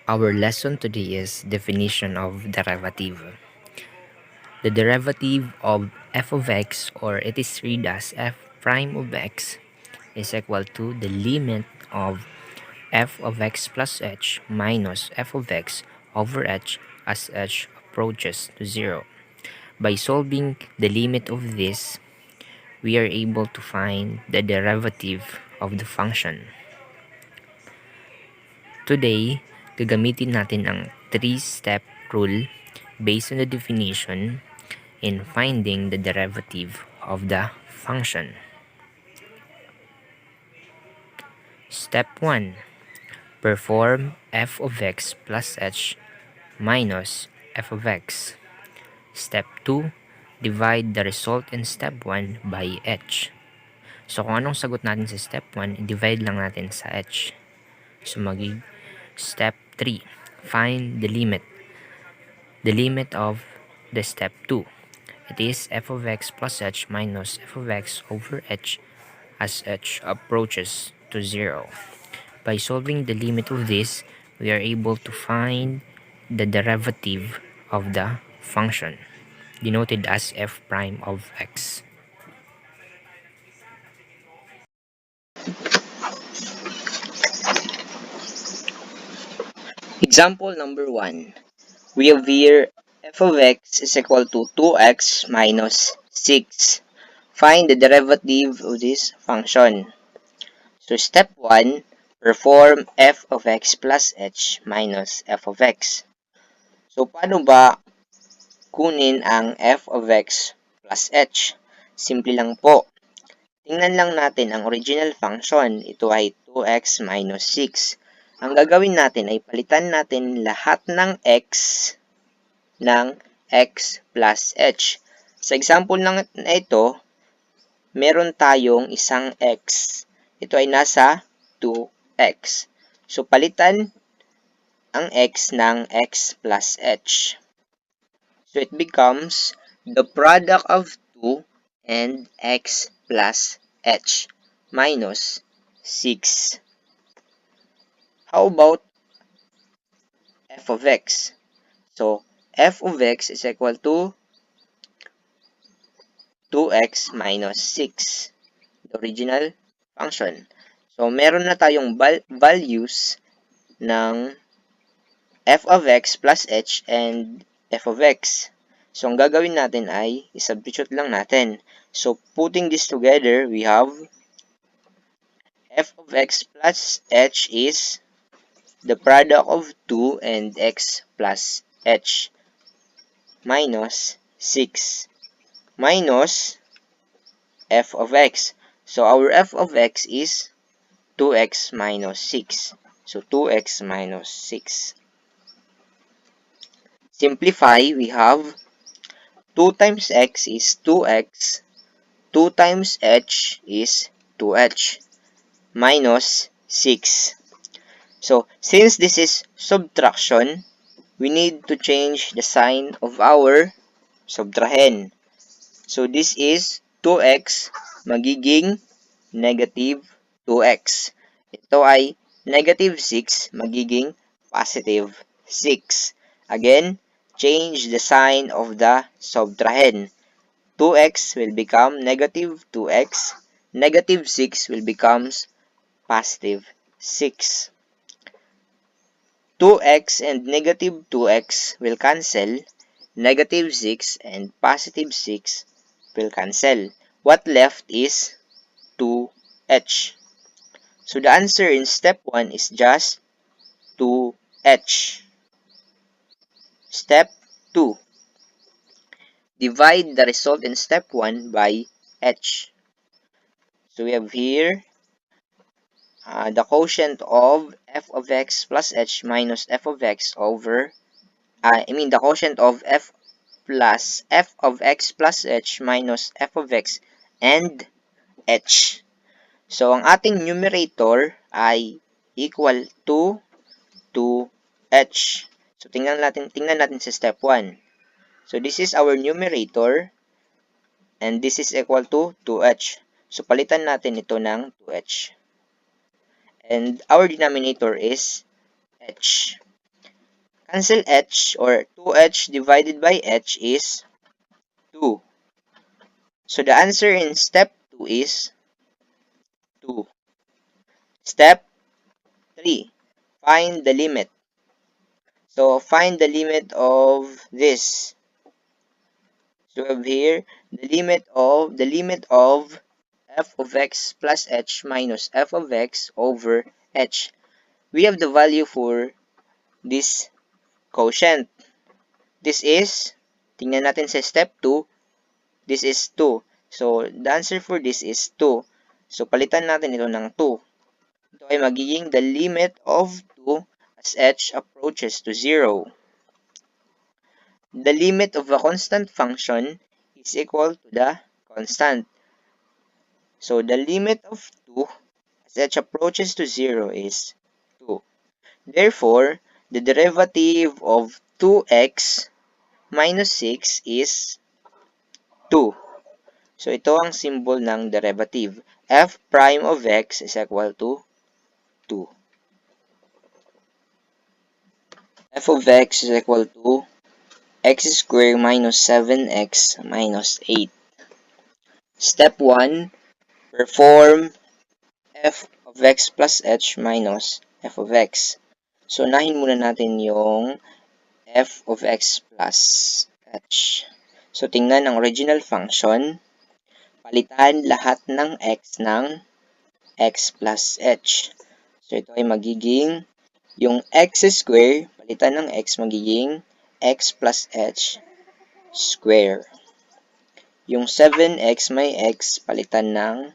Our lesson today is definition of derivative. The derivative of f of x, or it is read as f prime of x, is equal to the limit of f of x plus h minus f of x over h as h approaches to 0. By solving the limit of this, we are able to find the derivative of the function. Today, gagamitin natin ang 3-step rule based on the definition in finding the derivative of the function. Step 1. Perform f of x plus h minus f of x. Step 2. Divide the result in step 1 by h. So kung anong sagot natin sa step 1, i-divide lang natin sa h. So step 3. Find the limit. The limit of the step 2. It is f of x plus h minus f of x over h as h approaches to 0. By solving the limit of this, we are able to find the derivative of the function, denoted as f prime of x. Example number 1. We have here f of x is equal to 2x minus 6. Find the derivative of this function. So step 1, perform f of x plus h minus f of x. So paano ba kunin ang f of x plus h? Simple lang po. Tingnan lang natin ang original function. Ito ay 2x minus 6. Ang gagawin natin ay palitan natin lahat ng x ng x plus h. Sa example na ito, meron tayong isang x. Ito ay nasa 2x. So, palitan ang x ng x plus h. So, it becomes the product of 2 and x plus h minus 6. How about f of x? So, f of x is equal to 2x minus 6, the original function. So, meron na tayong values ng f of x plus h and f of x. So, ang gagawin natin ay i-substitute lang natin. So, putting this together, we have f of x plus h is the product of 2 and x plus h minus 6 minus f of x. So, our f of x is 2x minus 6. So, 2x minus 6. Simplify, we have 2 times x is 2x, 2 times h is 2h, minus 6. So, since this is subtraction, we need to change the sign of our subtrahen. So, this is 2x magiging negative 2x. Ito ay negative 6 magiging positive 6. Again, change the sign of the subtrahen. 2x will become negative 2x. Negative 6 will become positive 6. 2x and negative 2x will cancel. Negative 6 and positive 6 will cancel. What left is 2h. So the answer in step 1 is just 2h. Step 2. Divide the result in step 1 by h. So we have here the quotient of f of x plus h minus f of x over, the quotient of f of x plus h minus f of x and h. So, ang ating numerator ay equal to 2h. So, tingnan natin sa step 1. So, this is our numerator and this is equal to 2h. So, palitan natin ito ng 2h. And our denominator is h. cancel h, or 2h divided by h is 2. So the answer in step 2 is 2. Step 3. Find the limit. So find the limit of this. So we have here the limit of f of x plus h minus f of x over h. We have the value for this quotient. This is, tingnan natin sa step 2, this is 2. So the answer for this is 2. So palitan natin ito ng 2. Ito ay magiging the limit of 2 as h approaches to 0. The limit of a constant function is equal to the constant. So the limit of 2 as h approaches to 0 is 2. Therefore, the derivative of 2x minus 6 is 2. So ito ang symbol ng derivative. F prime of x is equal to 2. F of x is equal to x squared minus 7x minus 8. Step 1, perform f of x plus h minus f of x. So, unahin muna natin yung f of x plus h. So, tingnan ang original function. Palitan lahat ng x ng x plus h. So, ito ay magiging yung x square, palitan ng x, magiging x plus h square. Yung 7x may x, palitan ng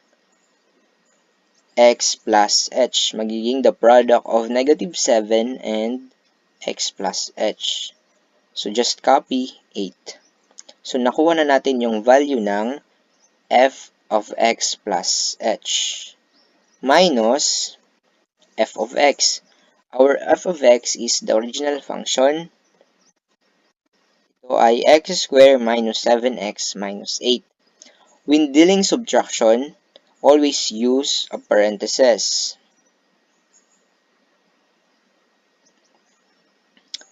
x plus h. Magiging the product of negative 7 and x plus h. So, just copy 8. So, nakuha na natin yung value ng f of x plus h minus f of x. Our f of x is the original function. Ito ay x squared minus 7x minus 8. When dealing subtraction, always use a parenthesis.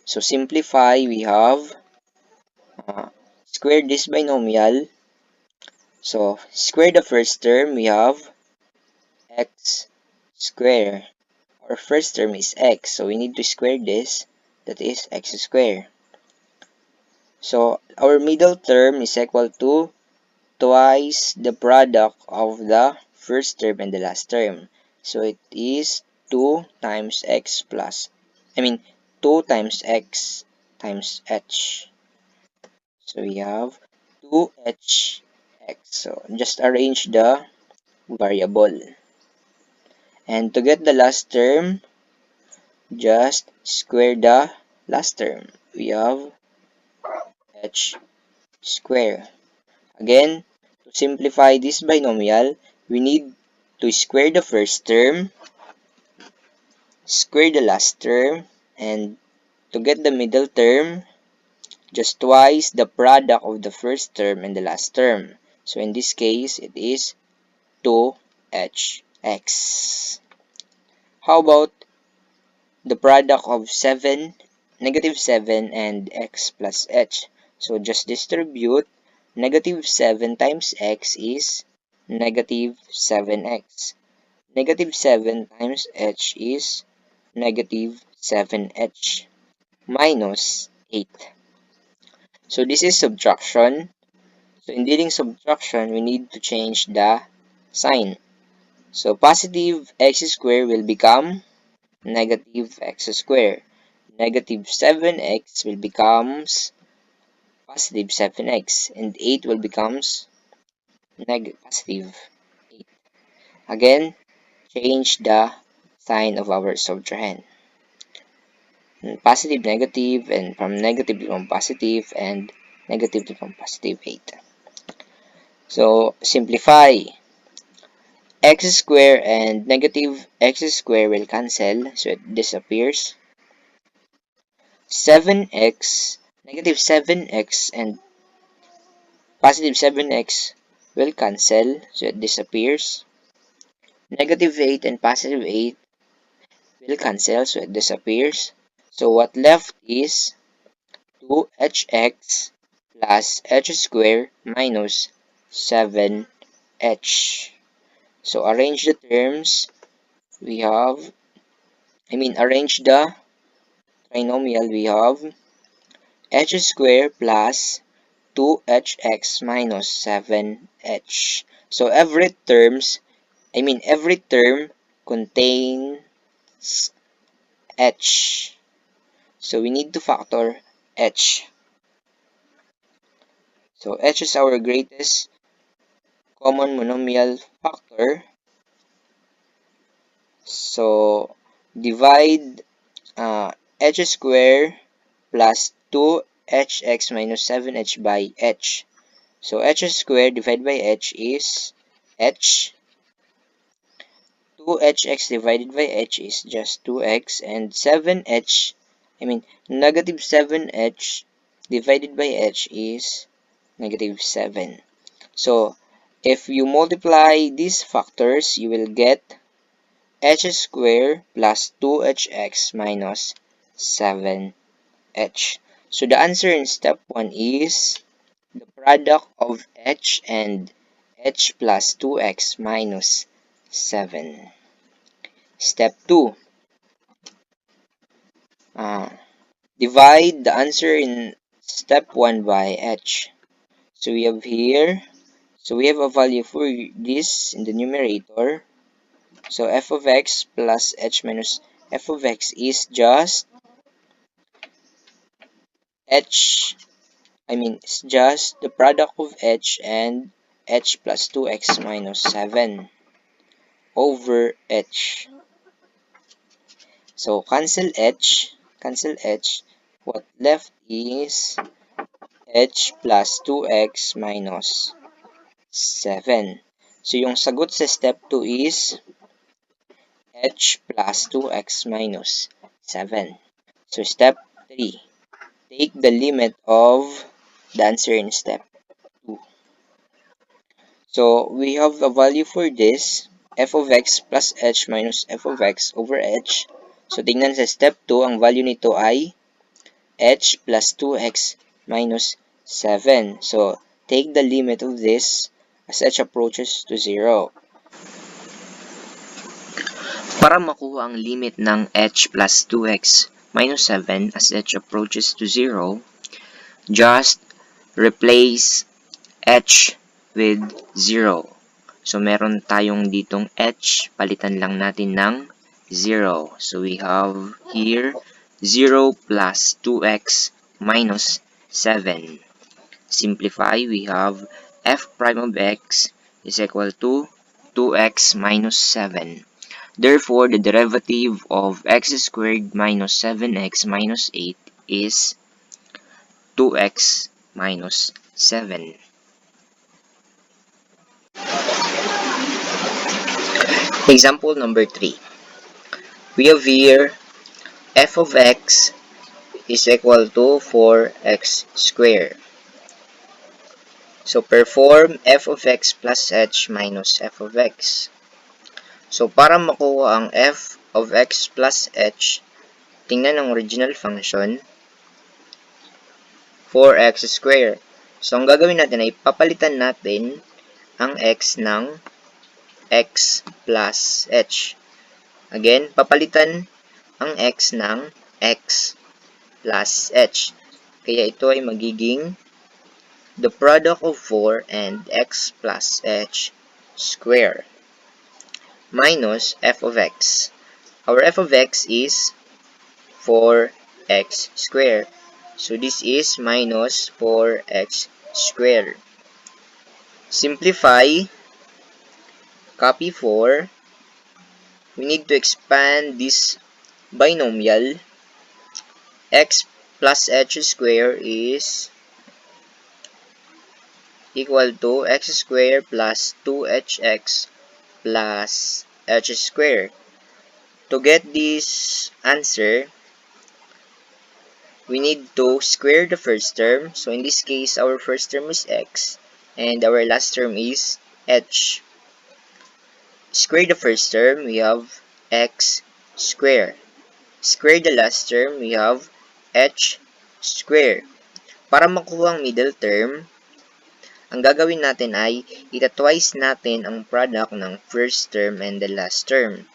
So simplify, we have square this binomial. So square the first term, we have x squared. Our first term is x, so we need to square this, that is x squared. So our middle term is equal to twice the product of the first term and the last term. So it is 2 times x plus, 2 times x times h. So we have 2hx. So just arrange the variable. And to get the last term, just square the last term. We have h squared. Again, to simplify this binomial, we need to square the first term, square the last term, and to get the middle term, just twice the product of the first term and the last term. So in this case, it is 2hx. How about the product of negative 7 and x plus h? So just distribute. Negative 7 times x is negative 7x. Negative 7 times h is negative 7h minus 8. So this is subtraction. So in dealing subtraction, we need to change the sign. So positive x squared will become negative x squared. Negative 7x will becomes positive 7x, and 8 will becomes positive 8. Again, change the sign of our subtrahend. Positive, negative, and from negative become positive, and negative become positive 8. So, simplify. X squared and negative x squared will cancel, so it disappears. 7x, negative 7x, and positive 7x will cancel, so it disappears. Negative 8 and positive 8 will cancel, so it disappears. So what left is 2hx plus h squared minus 7h. So arrange the terms. We have, arrange the trinomial. We have h squared plus 2hx minus 7h. So every term contains h. So we need to factor h. So h is our greatest common monomial factor. So divide h squared plus 2hx minus 7h by h. So h squared divided by h is h. 2hx divided by h is just 2x, and 7h, negative 7h divided by h is negative 7. So if you multiply these factors, you will get h squared plus 2hx minus 7h. So the answer in step 1 is the product of h and h plus 2x minus 7. Step 2. Divide the answer in step 1 by h. So we have here, we have a value for this in the numerator. So f of x plus h minus f of x is just it's just the product of h and h plus 2x minus 7 over h. So cancel h. What left is h plus 2x minus 7. So yung sagot sa step 2 is h plus 2x minus 7. So step 3. Take the limit of the answer in step 2. So we have a value for this, f of x plus h minus f of x over h. So tingnan sa step 2, ang value nito ay h plus 2x minus 7. So take the limit of this as h approaches to 0. Para makuha ang limit ng h plus 2x minus 7 as h approaches to 0, just replace h with 0. So meron tayong ditong h, palitan lang natin ng 0. So we have here 0 plus 2x minus 7. Simplify, we have f prime of x is equal to 2x minus 7. Therefore, the derivative of x squared minus 7x minus 8 is 2x minus 7. Example number 3. We have here f of x is equal to 4x squared. So perform f of x plus h minus f of x. So para makuha ang f of x plus h, tingnan ang original function, 4x squared. So ang gagawin natin ay papalitan natin ang x ng x plus h. Again, papalitan ang x ng x plus h. Kaya ito ay magiging the product of 4 and x plus h squared minus f of x. Our f of x is 4x squared. So this is minus 4x squared. Simplify, copy 4. We need to expand this binomial. X plus h squared is equal to x squared plus 2hx plus h squared. To get this answer, we need to square the first term. So in this case, our first term is x and our last term is h. Square the first term, we have x squared. square the last term, we have h square. Para makuha ang middle term, ang gagawin natin ay ita-twice natin ang product ng first term and the last term.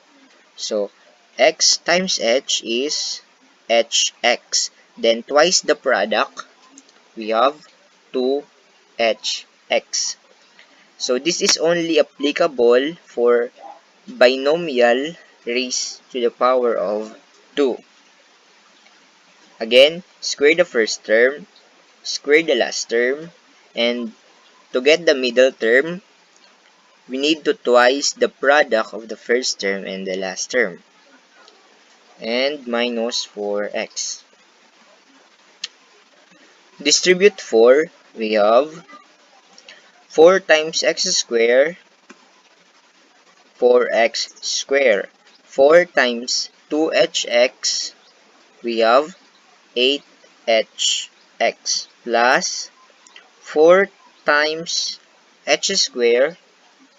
So, x times h is hx. Then, twice the product, we have 2hx. So, this is only applicable for binomial raised to the power of 2. Again, square the first term, square the last term, and to get the middle term, we need to twice the product of the first term and the last term. And minus 4x. Distribute 4, we have 4 times x square, 4x square. 4 times 2hx, we have 8hx plus 4 times h square,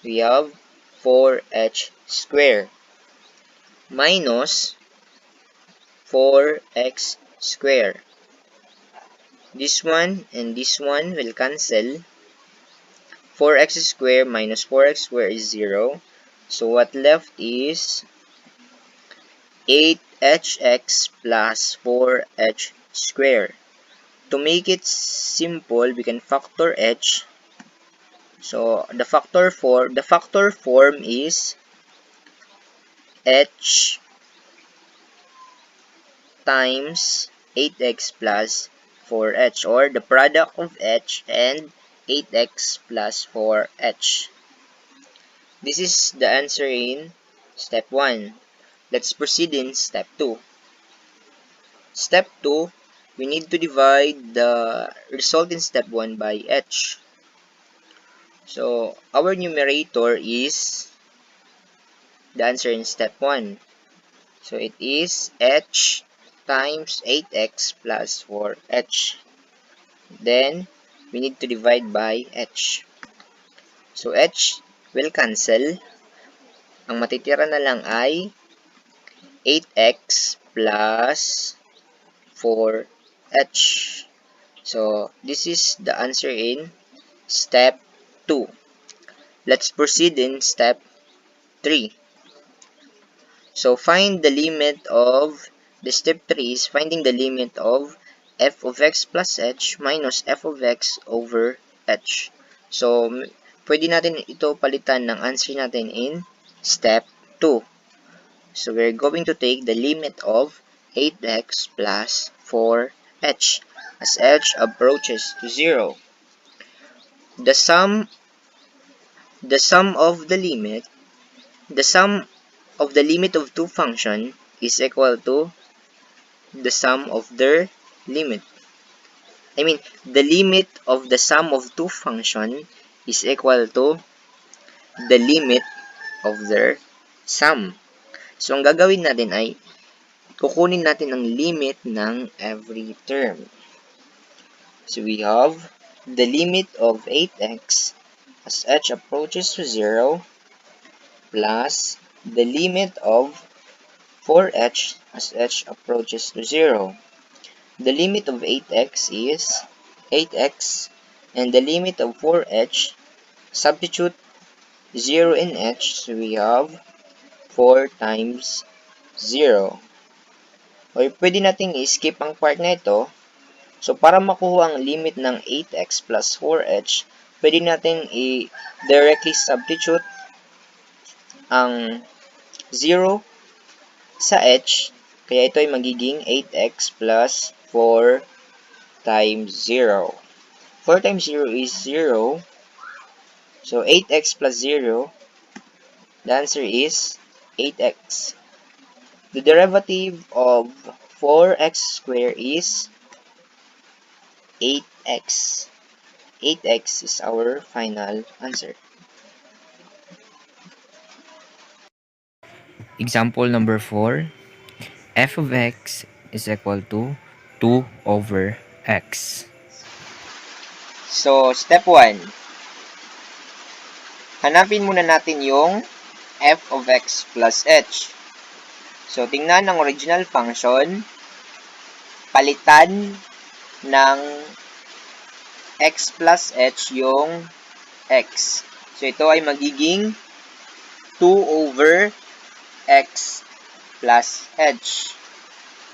we have 4h square minus 4x square. This one and this one will cancel. 4x square minus 4x square is 0. So what left is 8hx plus 4h square. To make it simple, we can factor h. So the factor form is h times 8x plus 4h, or the product of h and 8x plus 4h. This is the answer in step 1. Let's proceed in step 2. Step 2, we need to divide the result in step 1 by h. So our numerator is the answer in step 1. So it is h times 8x plus 4h. Then, we need to divide by h. So, h will cancel. Ang matitira na lang ay 8x plus 4h. So, this is the answer in step 2. Let's proceed in step 3. So, find the limit of, the step 3 is finding the limit of f of x plus h minus f of x over h. So, pwede natin ito palitan ng answer natin in step 2. So, we're going to take the limit of 8x plus 4h as h approaches to 0. The sum of the limit of two functions is equal to the sum of their limit. The limit of the sum of two functions is equal to the limit of their sum. So, ang gagawin natin ay kukunin natin ang limit ng every term. So, we have the limit of 8x as h approaches to 0 plus the limit of 4h as h approaches to 0. The limit of 8x is 8x, and the limit of 4h, substitute 0 in h, so we have 4 times 0. O pwede nating i-skip ang part na ito. So, para makuha ang limit ng 8x plus 4h, pwede natin i-directly substitute ang 0 sa h, kaya ito ay magiging 8x plus 4 times 0. 4 times 0 is 0. So, 8x plus 0, the answer is 8x. The derivative of 4x squared is 8x. 8x is our final answer. Example number 4. F of x is equal to 2 over x. So, step 1. Hanapin muna natin yung f of x plus h. So, tingnan ang original function, palitan ng x plus h yung x. So, ito ay magiging 2 over x plus h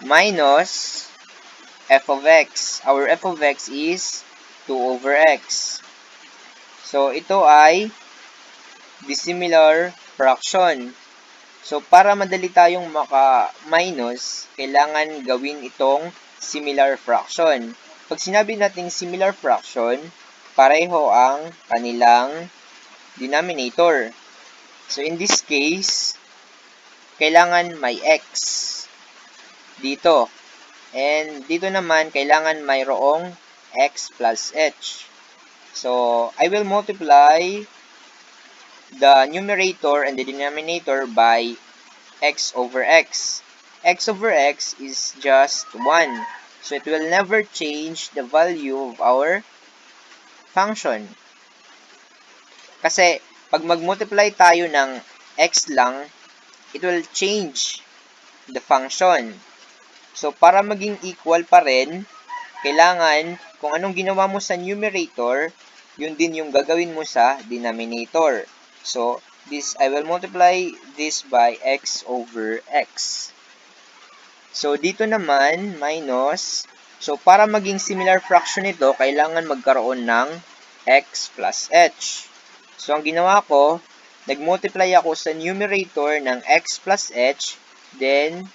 minus f of x. Our f of x is 2 over x. So, ito ay dissimilar fraction. So, para madali tayong maka-minus, kailangan gawin itong similar fraction. Pag sinabi natin similar fraction, pareho ang kanilang denominator. So, in this case, kailangan may x dito. And dito naman, kailangan mayroong x plus h. So, I will multiply the numerator and the denominator by x over x. X over x is just 1. So, it will never change the value of our function. Kasi, pag mag-multiply tayo ng x lang, it will change the function. So, para maging equal pa rin, kailangan, kung anong ginawa mo sa numerator, yun din yung gagawin mo sa denominator. So, I will multiply this by x over x. So, dito naman, minus. So, para maging similar fraction ito, kailangan magkaroon ng x plus h. So, ang ginawa ko, nag-multiply ako sa numerator ng x plus h. Then,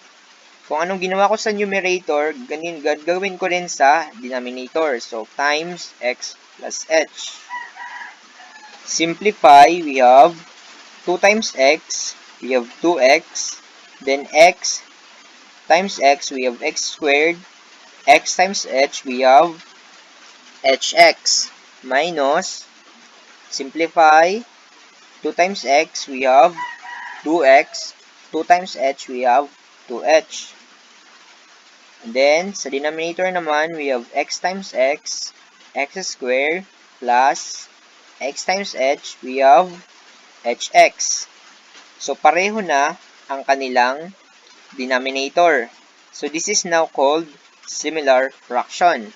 kung anong ginawa ko sa numerator, gagawin ko rin sa denominator. So, times x plus h. Simplify, we have 2 times x, we have 2x, then x times x, we have x squared, x times h, we have hx, minus, simplify, 2 times x, we have 2x, 2 times h, we have 2h. And then, sa denominator naman, we have x times x squared, plus x times h, we have hx. So, pareho na ang kanilang denominator. So, this is now called similar fraction.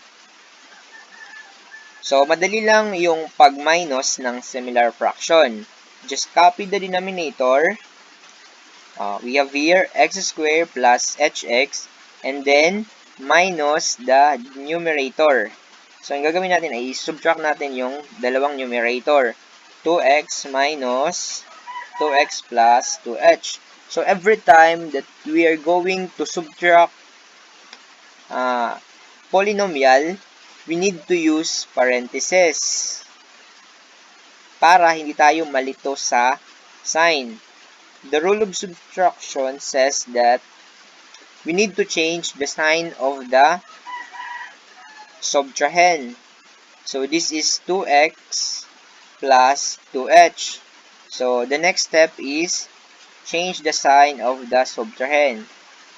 So, madali lang yung pag-minus ng similar fraction. Just copy the denominator. We have here x squared plus hx, and then minus the numerator. So, ang gagawin natin ay subtract natin yung dalawang numerator. 2x minus 2x plus 2h. So, every time that we are going to subtract polynomial, we need to use parentheses para hindi tayo malito sa sign. The rule of subtraction says that we need to change the sign of the subtrahend. So, this is 2x plus 2h. So, the next step is change the sign of the subtrahend.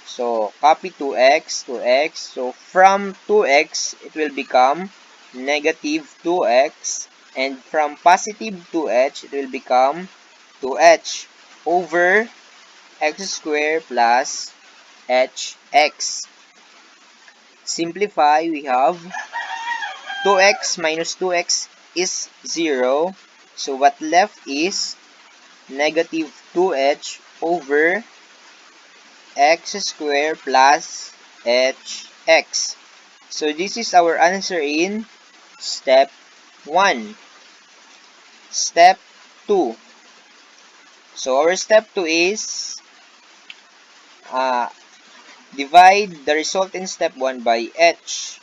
So, copy 2x, 2x. So, from 2x, it will become negative 2x. And from positive 2h, it will become 2h over x squared plus hx. Simplify, we have 2x minus 2x is 0. So, what left is negative 2h over x squared plus hx. So, this is our answer in step 1. Step 2. So, our step 2 is divide the result in step 1 by h.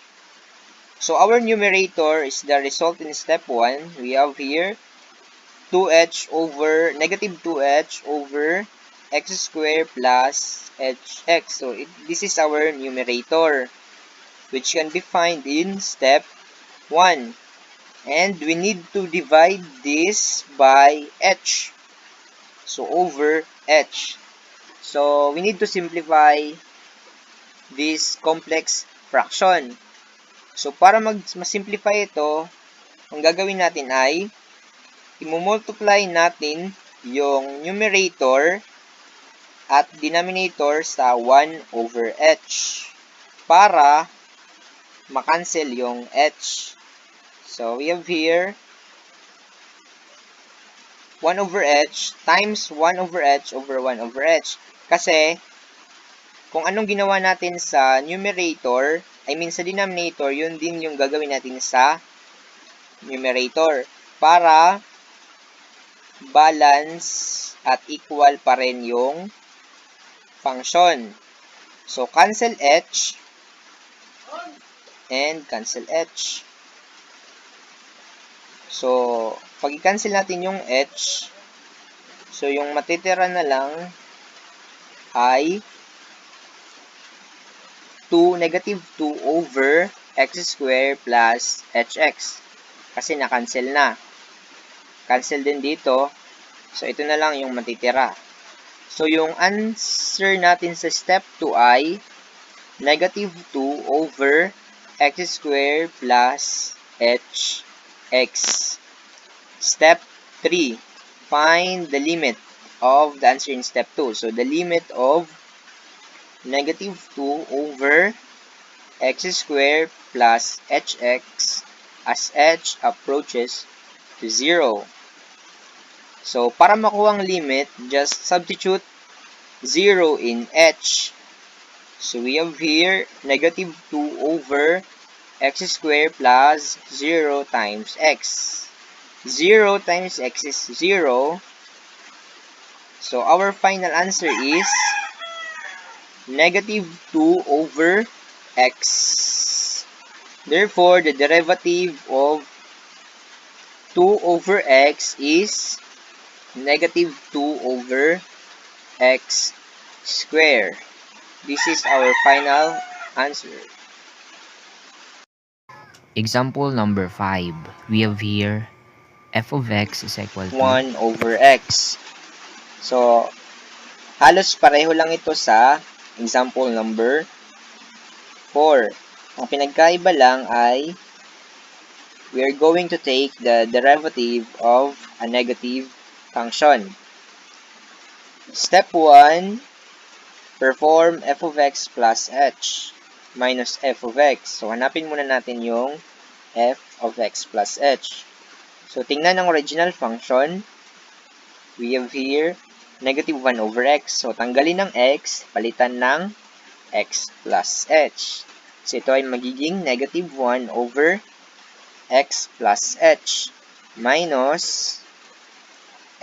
So, our numerator is the result in step 1. We have here 2h over, negative 2h over x squared plus hx. So, this is our numerator, which can be found in step 1. And we need to divide this by h. So, over h. So, we need to simplify this complex fraction. So, para mas-simplify ito, ang gagawin natin ay i-multiply natin yung numerator at denominator sa 1 over h para makancel yung h. So, we have here 1 over h times 1 over h over 1 over h. Kasi, kung anong ginawa natin sa numerator, sa denominator, yun din yung gagawin natin sa numerator. Para balance at equal pa rin yung function. So, cancel h and cancel h. So, pag i-cancel natin yung h, so yung matitira na lang ay 2, negative 2 over x squared plus hx. Kasi na-cancel na. Cancel din dito. So, ito na lang yung matitira. So, yung answer natin sa step 2 ay negative 2 over x squared plus hx. Step 3. Find the limit of the answer in step 2. So, the limit of negative 2 over x squared plus hx as h approaches to 0. So, para makuha ang limit, just substitute 0 in h. So, we have here negative 2 over x squared plus 0 times x. 0 times x is 0. So, our final answer is negative 2 over x. Therefore, the derivative of 2 over x is negative 2 over x squared. This is our final answer. Example number 5. We have here f of x is equal to 1 over x. So, halos pareho lang ito sa example number 4. Ang pinagkaiba lang ay we are going to take the derivative of a negative function. Step 1, perform f of x plus h minus f of x. So, hanapin muna natin yung f of x plus h. So, tingnan ang original function. We have here negative 1 over x. So, tanggalin ng x, palitan ng x plus h. So, ito ay magiging negative 1 over x plus h minus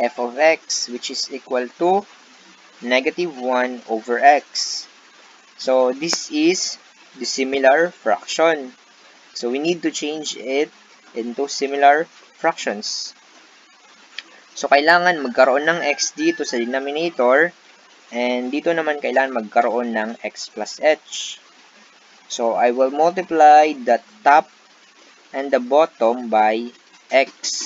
f of x, which is equal to negative 1 over x. So, this is the similar fraction. So, we need to change it into similar fractions. So, kailangan magkaroon ng x dito sa denominator, and dito naman kailangan magkaroon ng x plus h. So, I will multiply the top and the bottom by x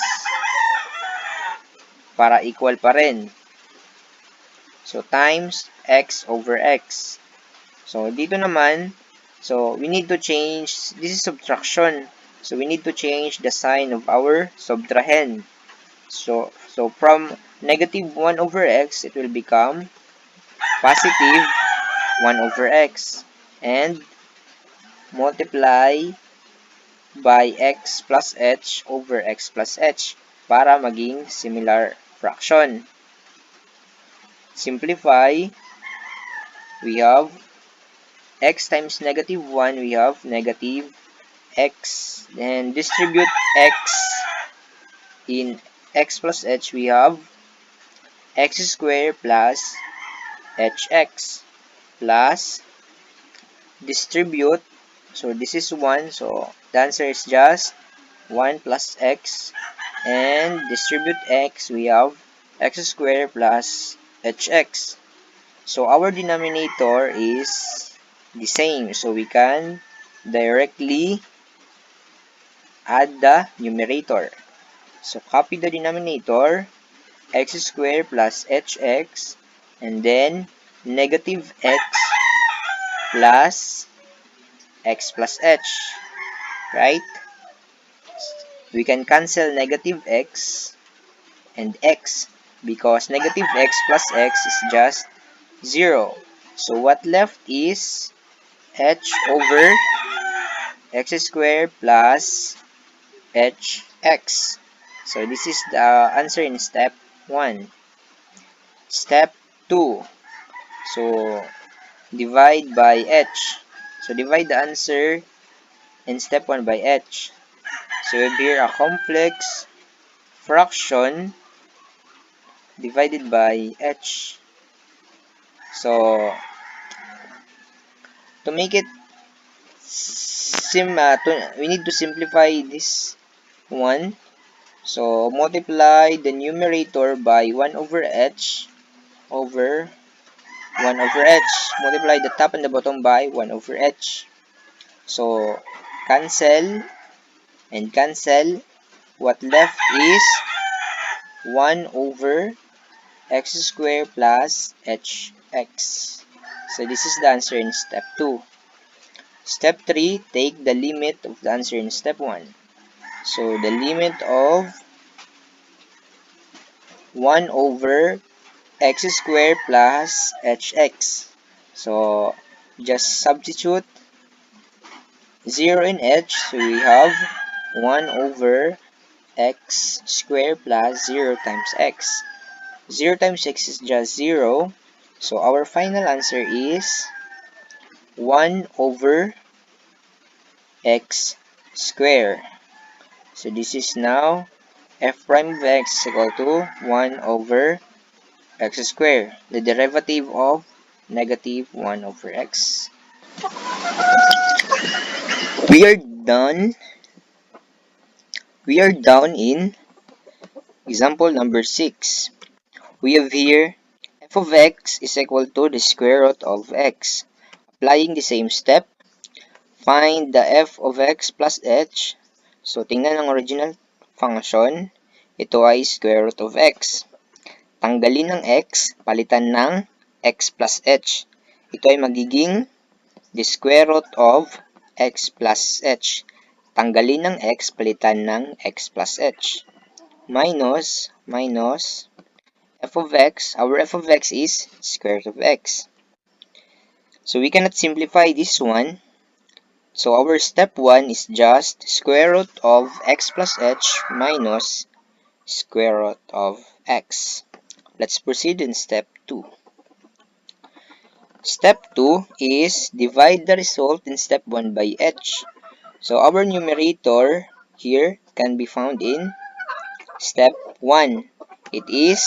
para equal pa rin. So, times x over x. So, dito naman, so we need to change, this is subtraction. So, we need to change the sign of our subtrahend. So from negative 1 over x, it will become positive 1 over x. And multiply by x plus h over x plus h para maging similar fraction. Simplify, we have x times negative 1, we have negative x. Then distribute x in x plus h, we have x squared plus hx plus distribute. So, this is 1. So, the answer is just 1 plus x. And distribute x, we have x squared plus hx. So, our denominator is the same. So, we can directly add the numerator. So, copy the denominator, x squared plus hx, and then negative x plus x plus h, right? We can cancel negative x and x because negative x plus x is just 0. So what left is h over x squared plus hx. So this is the answer in step 1. Step 2. So divide by h. So divide the answer in step 1 by h. So we have here a complex fraction divided by h. So to make it we need to simplify this one. So multiply the numerator by 1 over h over 1 over h. Multiply the top and the bottom by 1 over h. So cancel and cancel. What left is 1 over x squared plus hx. So this is the answer in step 2. Step 3, take the limit of the answer in step 1. So the limit of 1 over x squared plus hx. So just substitute 0 in h. So we have 1 over x squared plus 0 times x. 0 times x is just 0. So our final answer is 1 over x squared. So this is now f prime of x is equal to 1 over x squared, the derivative of negative 1 over x. We are done. We are down in example number 6. We have here f of x is equal to the square root of x. Applying the same step, find the f of x plus h. So tingnan ang original function. Ito ay square root of x. Tanggalin ng x, palitan ng x plus h. Ito ay magiging the square root of x plus h. Tanggalin ng x, palitan ng x plus h. Minus f of x. Our f of x is square root of x. So we cannot simplify this one. So our step 1 is just square root of x plus h minus square root of x. Let's proceed in step 2. Step 2 is divide the result in step 1 by h. So our numerator here can be found in step 1. It is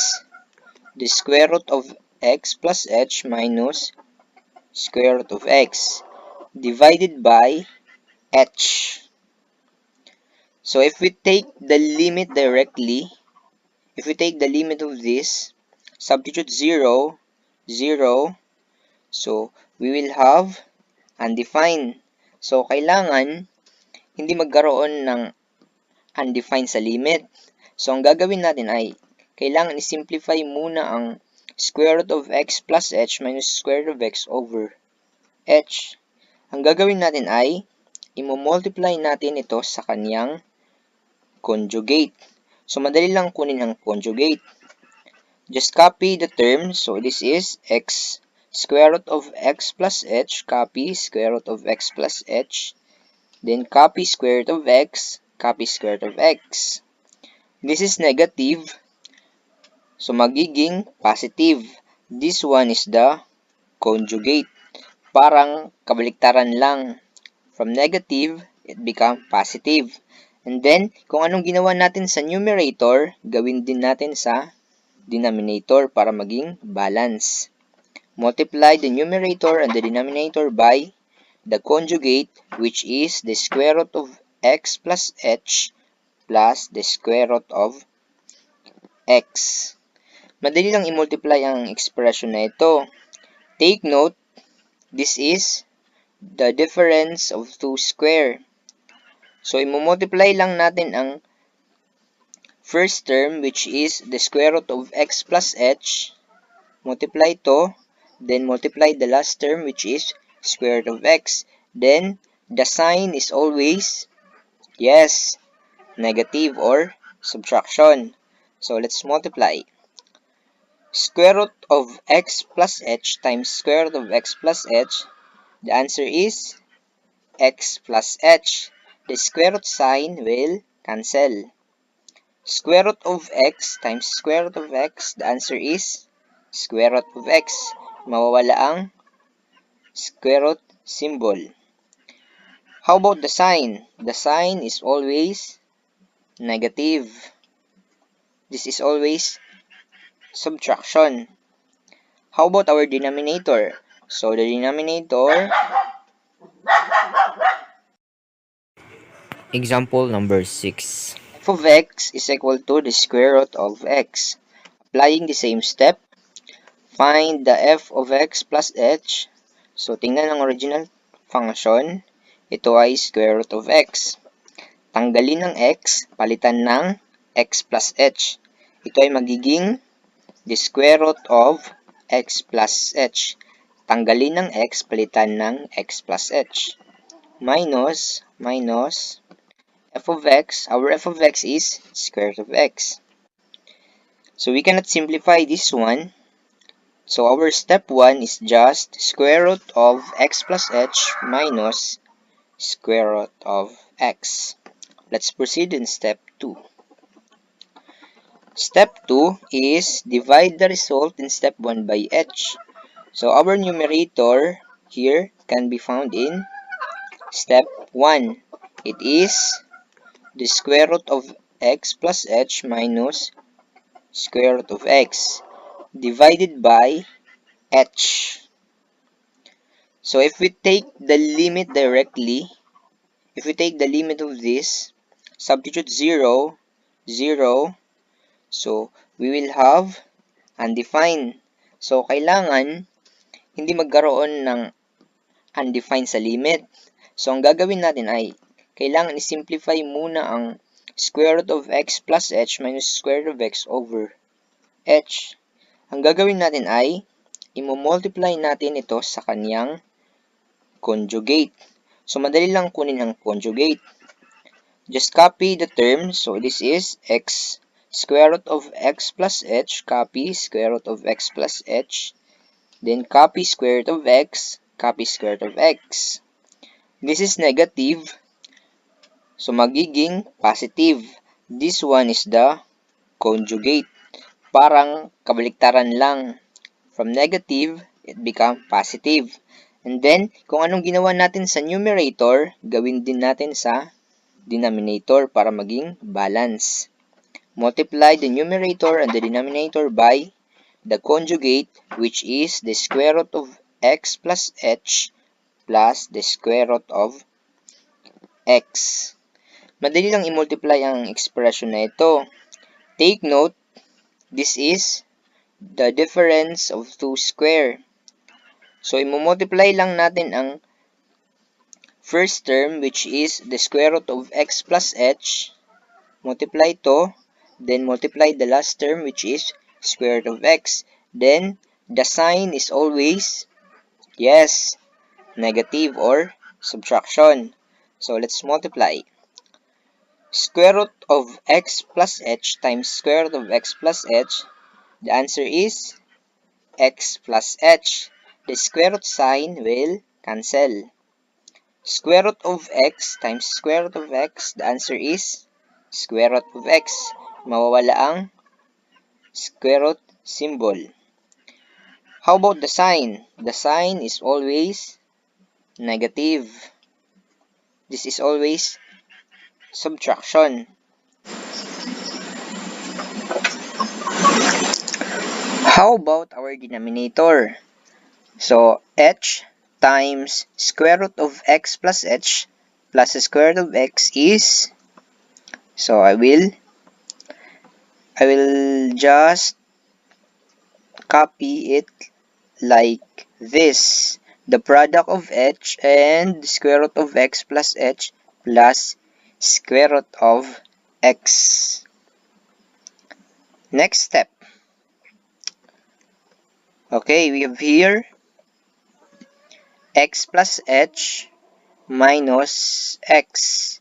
the square root of x plus h minus square root of x divided by h. So if we take the limit directly, if we take the limit of this, substitute 0, 0, so we will have undefined. So kailangan hindi magkaroon ng undefined sa limit. So ang gagawin natin ay kailangan i-simplify muna ang square root of x plus h minus square root of x over h. Ang gagawin natin ay i-multiply natin ito sa kaniyang conjugate. So madali lang kunin ang conjugate. Just copy the term. So this is x square root of x plus h, copy square root of x plus h, then copy square root of x, copy square root of x. This is negative, so magiging positive. This one is the conjugate. Parang kabaliktaran lang. From negative, it become positive. And then, kung anong ginawa natin sa numerator, gawin din natin sa denominator para maging balance. Multiply the numerator and the denominator by the conjugate, which is the square root of x plus h plus the square root of x. Madali lang i-multiply ang expression na ito. Take note, this is the difference of two square. So, i-multiply lang natin ang first term, which is the square root of x plus h. Multiply to, then multiply the last term, which is square root of x. Then, the sign is always, yes, negative or subtraction. So, let's multiply. Square root of x plus h times square root of x plus h. The answer is x plus h. The square root sign will cancel. Square root of x times square root of x. The answer is square root of x. Mawawala ang square root symbol. How about the sign? The sign is always negative. This is always subtraction. How about our denominator? So the denominator, Example number 6. f of x is equal to the square root of x. Applying the same step, find the f of x plus h. So tingnan ang original function. Ito ay square root of x. Tanggalin ng x, palitan ng x plus h. Ito ay magiging the square root of x plus h. Tanggalin ng x, palitan ng x plus h. Minus f of x. Our f of x is square root of x. So we cannot simplify this one. So our step 1 is just square root of x plus h minus square root of x. Let's proceed in step 2. Step 2 is divide the result in step 1 by h. So our numerator here can be found in step 1. It is the square root of x plus h minus square root of x divided by h. So if we take the limit directly, if we take the limit of this, substitute 0, 0, so we will have undefined. So kailangan hindi magkaroon ng undefined sa limit. So ang gagawin natin ay kailangan i-simplify muna ang square root of x plus h minus square root of x over h. Ang gagawin natin ay i-multiply natin ito sa kanyang conjugate. So madali lang kunin ang conjugate. Just copy the term. So this is x square root of x plus h. Copy square root of x plus h. Then copy square root of x. Copy square root of x. This is negative. So magiging positive. This one is the conjugate. Parang kabaliktaran lang. From negative, it become positive. And then, kung anong ginawa natin sa numerator, gawin din natin sa denominator para maging balance. Multiply the numerator and the denominator by the conjugate, which is the square root of x plus h plus the square root of x. Madali lang i-multiply ang expression na ito. Take note, this is the difference of 2 square. So, i-multiply lang natin ang first term, which is the square root of x plus h. Multiply to, then multiply the last term, which is square root of x. Then, the sign is always, yes, negative or subtraction. So, let's multiply. Square root of x plus h times square root of x plus h. The answer is x plus h. The square root sign will cancel. Square root of x times square root of x. The answer is square root of x. Mawawala ang square root symbol. How about the sign? The sign is always negative. This is always subtraction. How about our denominator? So, h times square root of x plus h plus the square root of x is, so I will just copy it like this. The product of h and square root of x plus h plus square root of x. Next step. Okay, we have here x plus h minus x.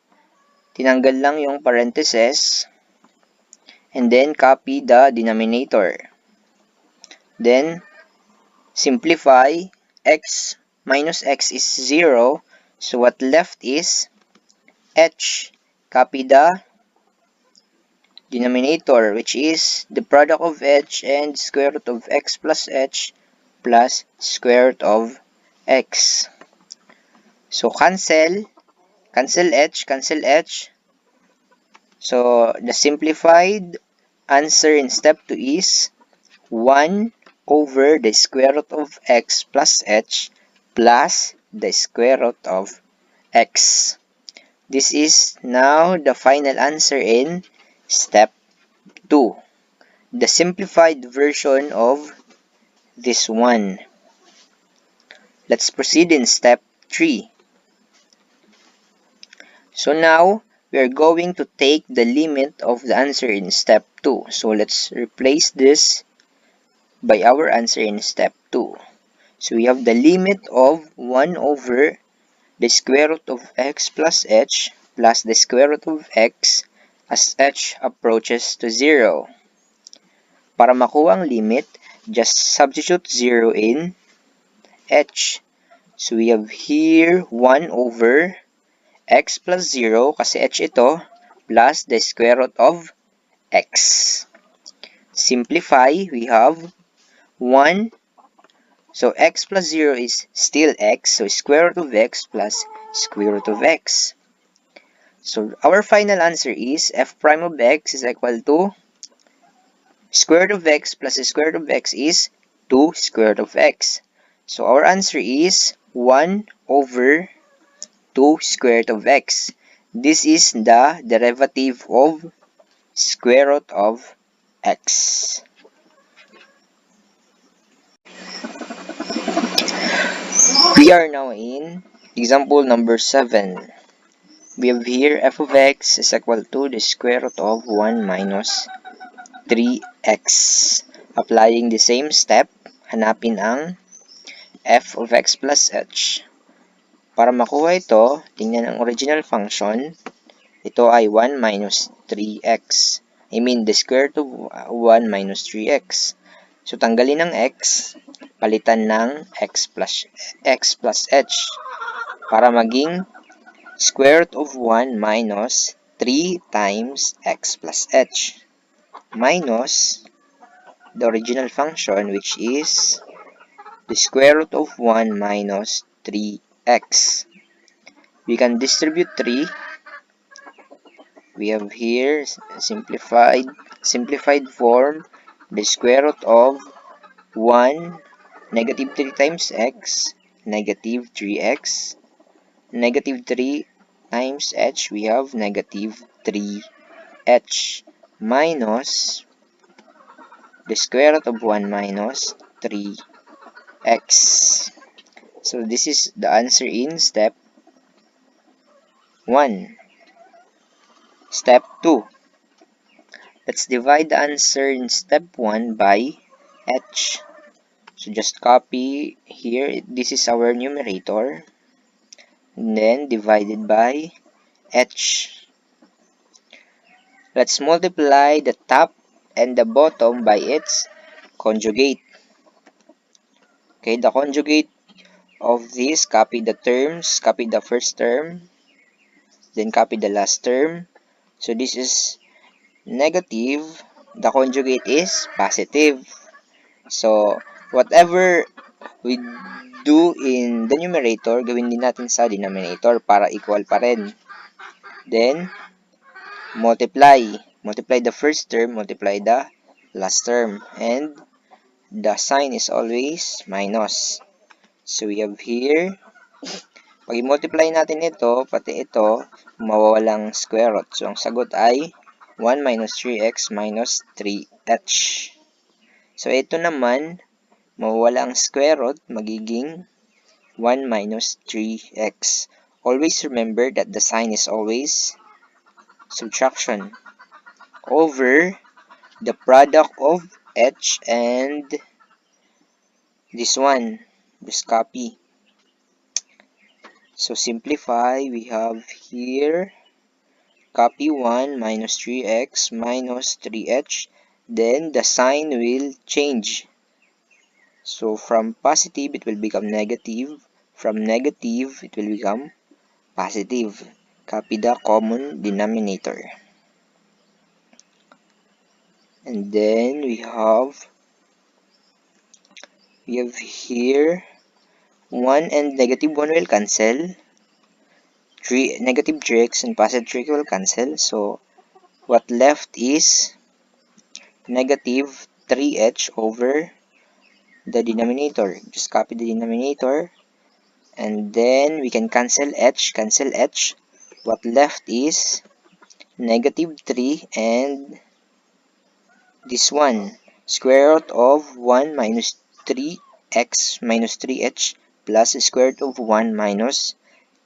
Tinanggal lang yung parentheses. And then copy the denominator. Then, simplify. X minus x is 0. So, what left is h. Copy the denominator, which is the product of h and square root of x plus h plus square root of x. So, cancel h, cancel h. So, the simplified answer in step 2 is 1 over the square root of x plus h plus the square root of x. This is now the final answer in step 2, the simplified version of this one. Let's proceed in step 3. So now, we are going to take the limit of the answer in step 2. So let's replace this by our answer in step 2. So we have the limit of 1 over the square root of x plus h plus the square root of x as h approaches to 0. Para makuha ang limit, just substitute 0 in h. So we have here 1 over x plus 0 kasi h ito plus the square root of x. Simplify, we have 1. So x plus 0 is still x. So square root of x plus square root of x. So our final answer is f prime of x is equal to square root of x plus the square root of x is 2 square root of x. So our answer is 1 over 2 square root of x. This is the derivative of square root of x. We are now in example number 7. We have here f of x is equal to the square root of 1 minus 3x. Applying the same step, hanapin ang f of x plus h. Para makuha ito, tingnan ang original function. Ito ay 1 minus 3x. I mean, the square root of 1 minus 3x. So, tanggalin ng x, palitan ng x plus h. Para maging square root of 1 minus 3 times x plus h. Minus the original function, which is the square root of 1 minus 3x. We can distribute 3. We have here simplified form, the square root of 1, negative 3 times x, negative 3x, negative 3 times h, we have negative 3h, minus the square root of 1 minus 3x. So this is the answer in step 1. Step 2. Let's divide the answer in step 1 by h. So just copy here, this is our numerator, and then divided by h. Let's multiply the top and the bottom by its conjugate. Okay, the conjugate of this, copy the terms, copy the first term, then copy the last term. So this is negative, the conjugate is positive. So whatever we do in the numerator, gawin din natin sa denominator para equal pa rin. Then, multiply the first term, multiply the last term, and the sign is always minus. So we have here, pag i-multiply natin ito, pati ito, mawawalang square root. So ang sagot ay 1 minus 3x minus 3h. So ito naman, mawawala ang square root, magiging 1 minus 3x. Always remember that the sign is always subtraction over the product of h and this one. Just copy. So simplify, we have here, copy 1 minus 3x minus 3h, then the sign will change. So from positive, it will become negative. From negative, it will become positive. Copy the common denominator. And then we have here 1 and negative 1 will cancel. Negative 3x and positive 3 will cancel. So what left is negative 3h over the denominator. Just copy the denominator. And then we can cancel h. What left is negative 3 and this one. Square root of 1 minus 3x minus 3h plus square root of 1 minus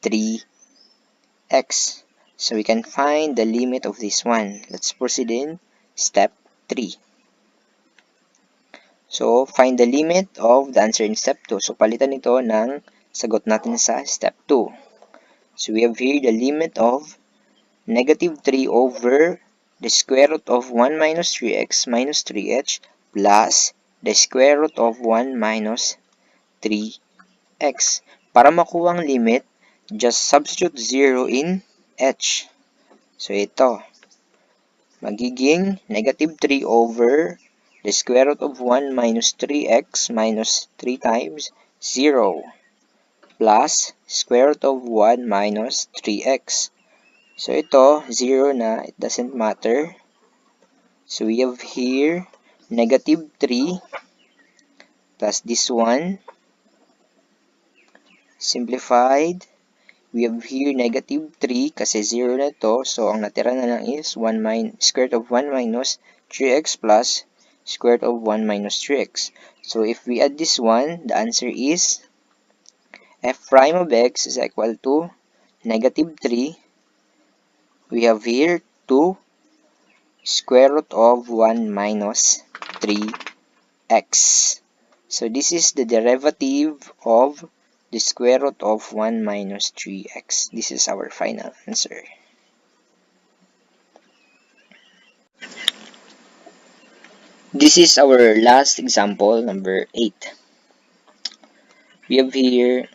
3x. So we can find the limit of this one. Let's proceed in step 3. So, find the limit of the answer in step 2. So, palitan ito ng sagot natin sa step 2. So, we have here the limit of negative 3 over the square root of 1 minus 3x minus 3h plus the square root of 1 minus 3x. Para makuha ang limit, just substitute 0 in h. So, ito. Magiging negative 3 over the square root of 1 minus 3x minus 3 times 0 plus square root of 1 minus 3x. So, ito, 0 na. It doesn't matter. So, we have here negative 3 plus this one. Simplified. We have here negative 3 kasi 0 na ito. So, ang natira na lang is square root of 1 minus 3x plus square root of 1 minus 3x. So, if we add this one, the answer is f prime of x is equal to negative 3. We have here 2 square root of 1 minus 3x. So, this is the derivative of the square root of 1 minus 3x. This is our final answer. This is our last example, number 8. We have here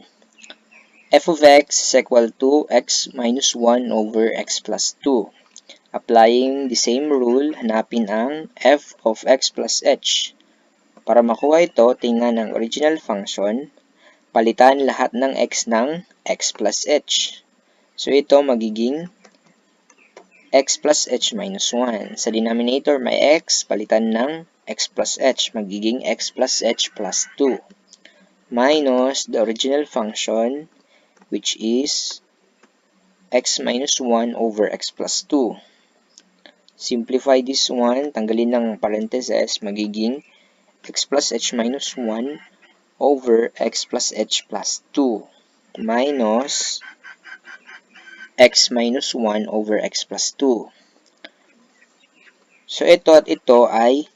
f of x is equal to x minus 1 over x plus 2. Applying the same rule, hanapin ang f of x plus h. Para makuha ito, tingnan ang original function, palitan lahat ng x ng x plus h. So ito magiging x plus h minus 1. Sa denominator may x, palitan ng x plus h, magiging x plus h plus 2. Minus the original function, which is x minus 1 over x plus 2. Simplify this one, tanggalin ng parentheses, magiging x plus h minus 1 over x plus h plus 2 minus x minus 1 over x plus 2. So, ito at ito ay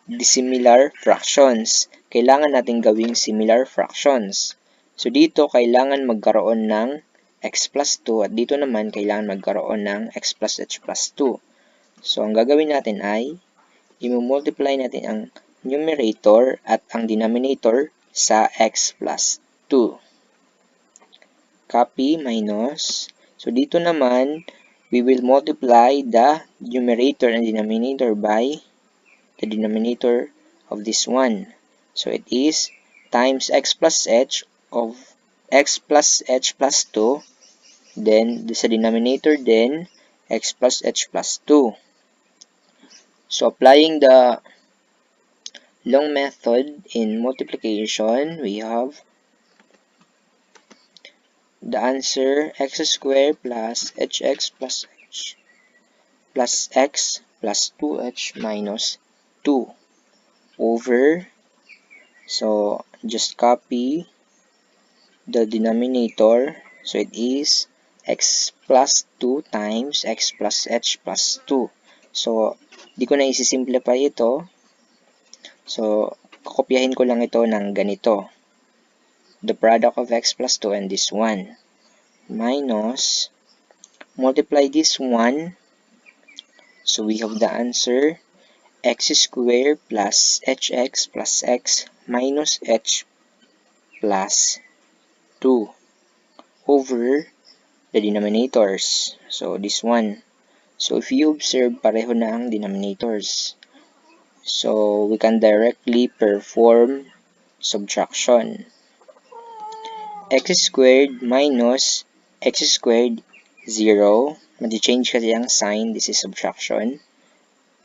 dissimilar fractions. Kailangan natin gawing similar fractions. So, dito kailangan magkaroon ng x plus 2 at dito naman kailangan magkaroon ng x plus h plus 2. So, ang gagawin natin ay i-multiply natin ang numerator at ang denominator sa x plus 2. Copy minus. So, dito naman, we will multiply the numerator and denominator by the denominator of this one. So, it is times x plus h of x plus h plus 2. Then, sa denominator then, x plus h plus 2. So, applying the long method in multiplication, we have the answer x squared plus hx plus h plus x plus 2h minus 2 over, so just copy the denominator, so it is x plus 2 times x plus h plus 2. So, di ko na isi-simplify ito. So, kokopyahin ko lang ito ng ganito. The product of x plus 2 and this one minus, multiply this one, so we have the answer x squared plus hx plus x minus h plus 2 over the denominators. So, this one. So, if you observe, pareho na ang denominators. So, we can directly perform subtraction. X squared minus x squared, 0. Madi-change kasi ang sign. This is subtraction.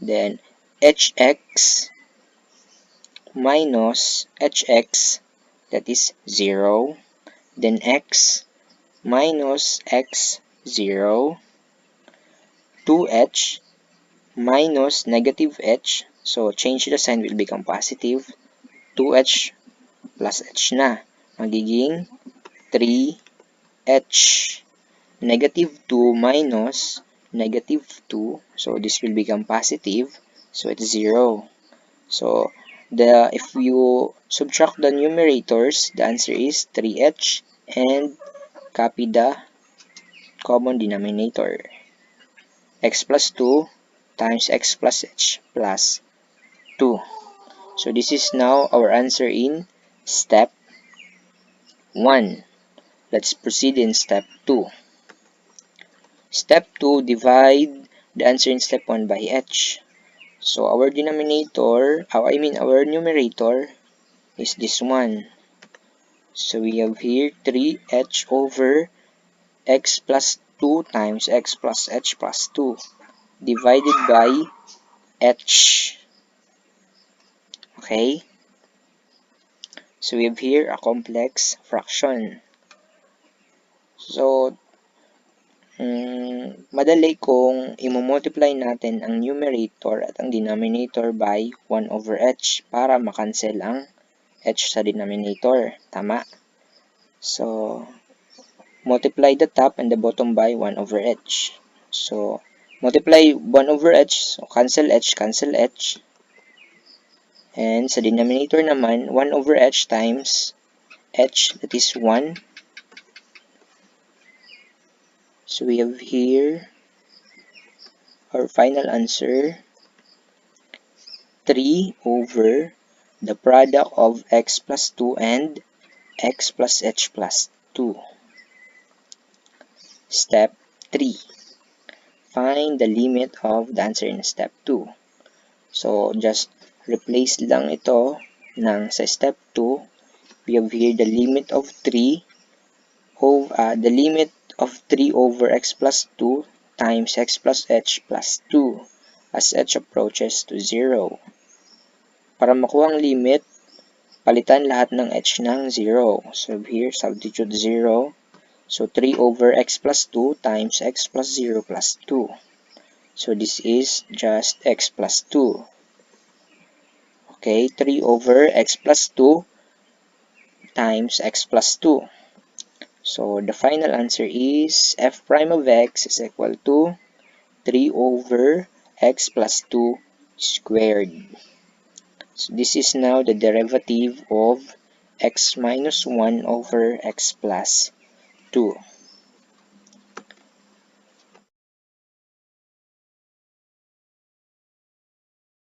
Then, hx minus hx, that is 0. Then, x minus x, 0. 2h minus negative h. So, change the sign will become positive. 2h plus h na. Magiging 3h. Negative 2 minus negative 2. So, this will become positive. So, it's 0. So, if you subtract the numerators, the answer is 3h and copy the common denominator. X plus 2 times x plus h plus 2. So, this is now our answer in step 1. Let's proceed in step 2. Step 2, divide the answer in step 1 by h. So, our our numerator is this one. So, we have here 3h over x plus 2 times x plus h plus 2 divided by h. Okay? So, we have here a complex fraction. So, madali kung i-multiply natin ang numerator at ang denominator by 1 over h para makancel ang h sa denominator. Tama? So, multiply the top and the bottom by 1 over h. So, multiply 1 over h, so cancel h, cancel h. And sa denominator naman, 1 over h times h, that is 1. So, we have here our final answer, 3 over the product of x plus 2 and x plus h plus 2. Step 3. Find the limit of the answer in step 2. So, just replace lang ito ng sa step 2. We have here the limit of 3 over x plus 2 times x plus h plus 2 as h approaches to 0. Para makuha ang limit, palitan lahat ng h ng 0. So, here, substitute 0. So, 3 over x plus 2 times x plus 0 plus 2. So, this is just x plus 2. Okay, 3 over x plus 2 times x plus 2. So, the final answer is f prime of x is equal to 3 over x plus 2 squared. So, this is now the derivative of x minus 1 over x plus 2.